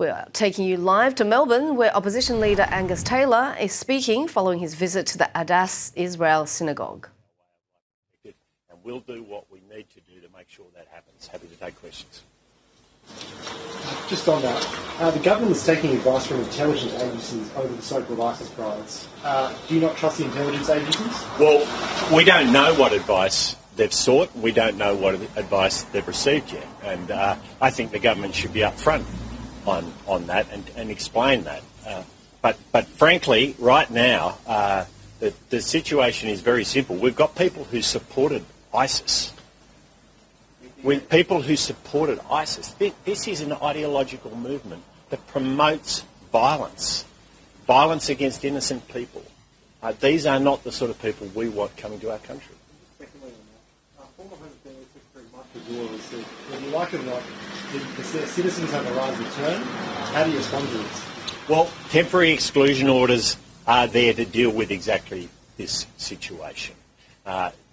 We're taking you live to Melbourne, where opposition leader Angus Taylor is speaking following his visit to the Adass Israel synagogue. And we'll do what we need to do to make sure that happens. Happy to take questions. Just on that, the government is taking advice from intelligence agencies over the so-called ISIS riots. Do you not trust the intelligence agencies? Well, we don't know what advice they've sought. We don't know what advice they've received yet. And I think the government should be upfront on that and explain that. But frankly, right now, the situation is very simple. We've got people who supported ISIS. With people who supported ISIS. This is an ideological movement that promotes violence against innocent people. These are not the sort of people we want coming to our country. Secondly, former Home Affairs Secretary Michael Gore has said, whether you like it or not, the citizens have a right to return. How do you respond to this? Well, temporary exclusion orders are there to deal with exactly this situation.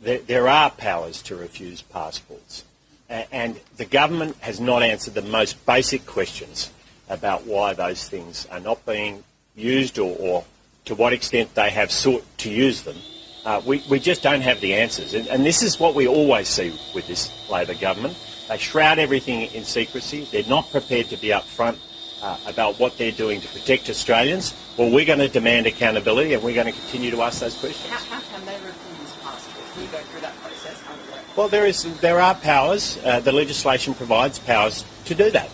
There are powers to refuse passports. And the government has not answered the most basic questions about why those things are not being used or to what extent they have sought to use them. We just don't have the answers. And this is what we always see with this Labor government. They shroud everything in secrecy. They're not prepared to be upfront about what they're doing to protect Australians. Well, we're going to demand accountability and we're going to continue to ask those questions. How can they refuse passports? Can you go through that process? How does it work? Well, there are powers. The legislation provides powers to do that.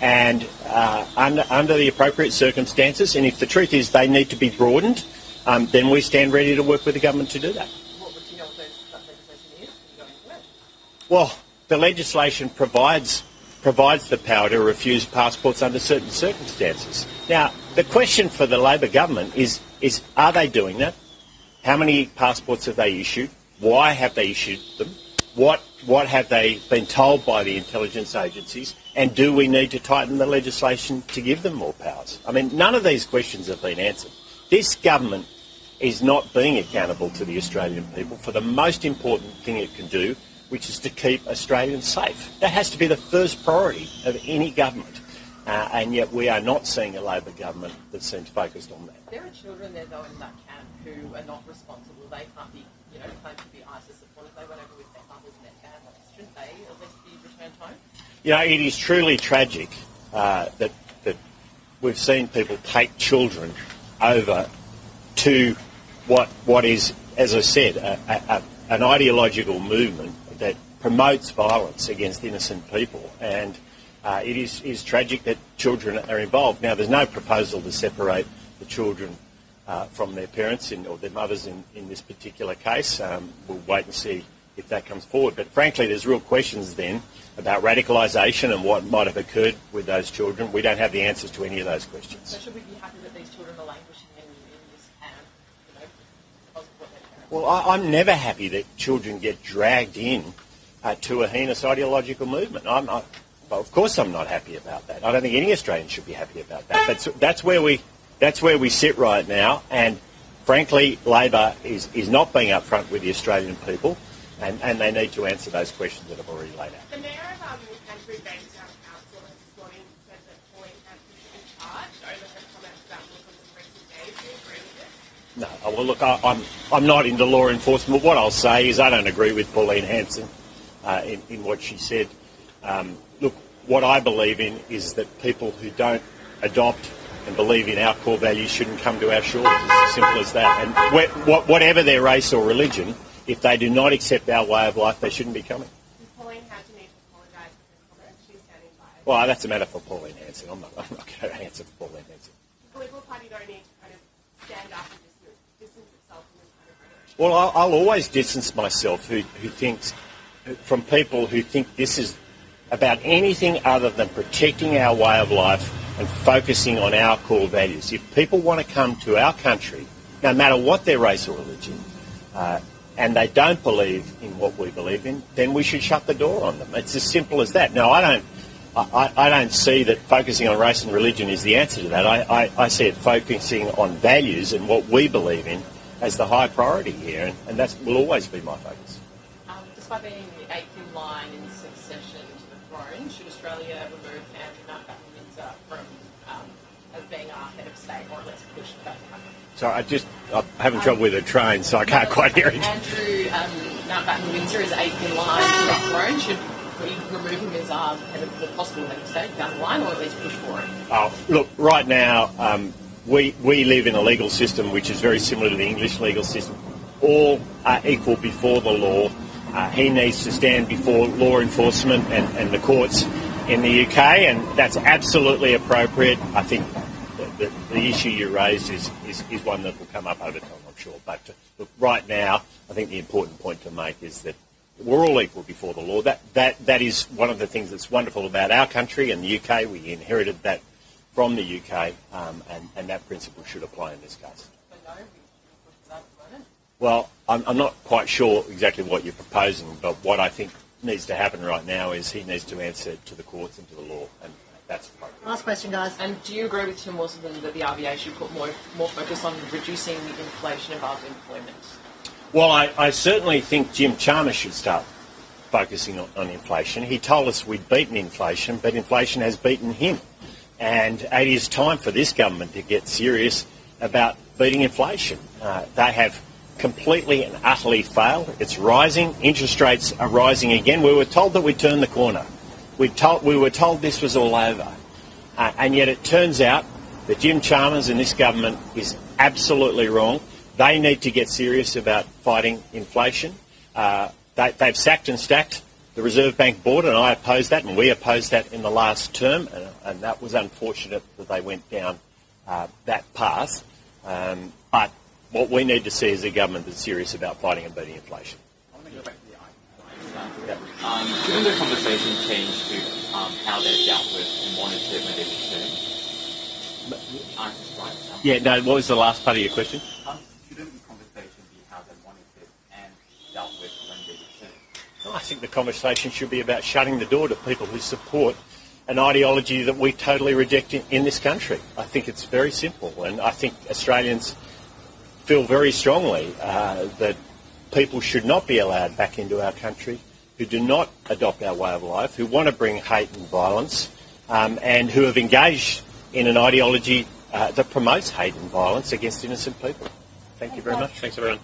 Under the appropriate circumstances, and if the truth is they need to be broadened, then we stand ready to work with the government to do that. What would you know what that legislation is? Can you go into it? Well, the legislation provides the power to refuse passports under certain circumstances. Now, the question for the Labor government is are they doing that? How many passports have they issued? Why have they issued them? What have they been told by the intelligence agencies? And do we need to tighten the legislation to give them more powers? I mean, none of these questions have been answered. This government is not being accountable to the Australian people for the most important thing it can do, which is to keep Australians safe. That has to be the first priority of any government. And yet we are not seeing a Labor government that seems focused on that. There are children there, though, in that camp who are not responsible. They can't be, claimed to be ISIS supporters. They went over with their mothers and their families. Shouldn't they at least be returned home? It is truly tragic that we've seen people take children over to what is, as I said, an ideological movement that promotes violence against innocent people. And it is tragic that children are involved. Now, there's no proposal to separate the children from their parents or their mothers in this particular case. We'll wait and see if that comes forward. But frankly, there's real questions then about radicalisation and what might have occurred with those children. We don't have the answers to any of those questions. So should we be happy that these children are languishing in this camp, because of what their parents? Well, I'm never happy that children get dragged in to a heinous ideological movement. Well, of course I'm not happy about that. I don't think any Australian should be happy about that. That's where we sit right now, and frankly, Labor is not being upfront with the Australian people, and they need to answer those questions that I've already laid out. The Mayor of Canterbury-based Town Council this morning said that Pauline Hanson should be charged over her comments about Muslims in recent days. Do you agree with this? No, well, look, I'm not into law enforcement. What I'll say is I don't agree with Pauline Hanson in what she said. Look, what I believe in is that people who don't adopt and believe in our core values shouldn't come to our shores. It's as simple as that. And whatever their race or religion, if they do not accept our way of life, they shouldn't be coming. Does Pauline have to need to apologise for her comments? She's standing by. Well, that's a matter for Pauline Hanson. I'm not going to answer for Pauline Hanson. The Liberal Party don't need to kind of stand up and distance itself from this kind of rhetoric. Well, I'll always distance myself from people who think this is about anything other than protecting our way of life and focusing on our core values. If people want to come to our country, no matter what their race or religion, and they don't believe in what we believe in, then we should shut the door on them. It's as simple as that. Now, I don't see that focusing on race and religion is the answer to that. I see it focusing on values and what we believe in as the high priority here, and that will always be my focus. Despite being the eighth in line in succession to the throne, should Australia remove Andrew Mountbatten from state, or let's push that to happen. So I'm having trouble with the train, so I can't quite hear it. Andrew Mountbatten Windsor is 8th in line to get thrown. Should we remove him as head of the possible legislature down the line, or at least push for it? Oh, look, right now, we live in a legal system which is very similar to the English legal system. All are equal before the law. He needs to stand before law enforcement and the courts in the UK, and that's absolutely appropriate. I think the issue you raised is one that will come up over time, I'm sure. But look, right now, I think the important point to make is that we're all equal before the law. That is one of the things that's wonderful about our country and the UK. We inherited that from the UK, and that principle should apply in this case. Well, I'm not quite sure exactly what you're proposing, but what I think needs to happen right now is he needs to answer to the courts and to the law, and that's appropriate. Last question, guys. And do you agree with Tim Wilson that the RBA should put more focus on reducing inflation above employment? Well, I certainly think Jim Chalmers should start focusing on inflation. He told us we'd beaten inflation, but inflation has beaten him. And it is time for this government to get serious about beating inflation. They have completely and utterly failed. It's rising. Interest rates are rising again. We were told that we'd turn the corner. We were told this was all over. And yet it turns out that Jim Chalmers and this government is absolutely wrong. They need to get serious about fighting inflation. They've sacked and stacked the Reserve Bank Board, and I opposed that, and we opposed that in the last term, and that was unfortunate that they went down that path. But what we need to see is a government that's serious about fighting and beating inflation. I want to go back to the ISIS. Given the conversation changed to how they're dealt with and monitored when they return, ISIS rights. Yeah, no, what was the last part of your question? Shouldn't the conversation be how they're monitored and dealt with when they return? Well, I think the conversation should be about shutting the door to people who support an ideology that we totally reject in this country. I think it's very simple, and I think Australians feel very strongly that people should not be allowed back into our country who do not adopt our way of life, who want to bring hate and violence, and who have engaged in an ideology that promotes hate and violence against innocent people. Thank you very much. Thanks, everyone.